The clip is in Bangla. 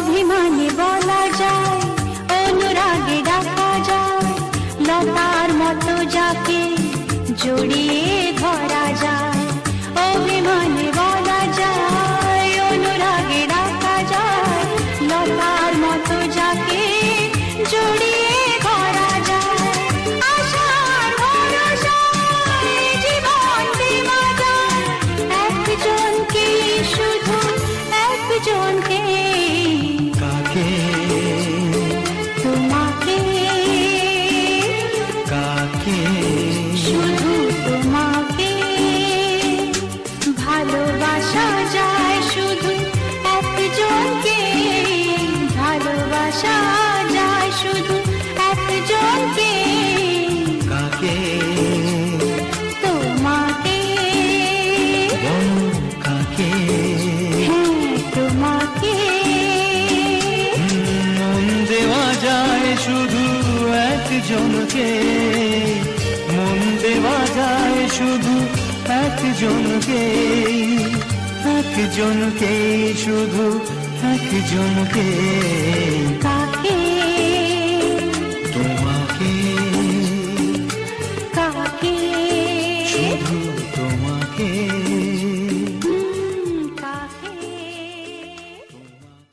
অভিমানে বলা যায়, অনুরাগে ডাকা যায়, লতার মতো যাকে জড়িয়ে ধরা যায়। অভিমানে বলা যায়, অনুরাগে ডাকা যায়, লতার মতো যাকে জড়িয়ে ধরা যায়। আশার ভরসায় জীবন দেওয়া যায় একজনকে, শুধু একজনকে। কাকে? তোমাকে। কাকে? শুধু তোমাকে। ভালোবাসা যায় শুধু একজনকে, ভালোবাসা যায় শুধু একজনকে। কাকে? তোমাকে। বলো কাকে? হ্যাঁ, তোমাকে। মন দেওয়া যায় শুধু একজনকে, মন দেওয়া যায় শুধু একজনকে, একজনকে, শুধু একজনকে। কাকে?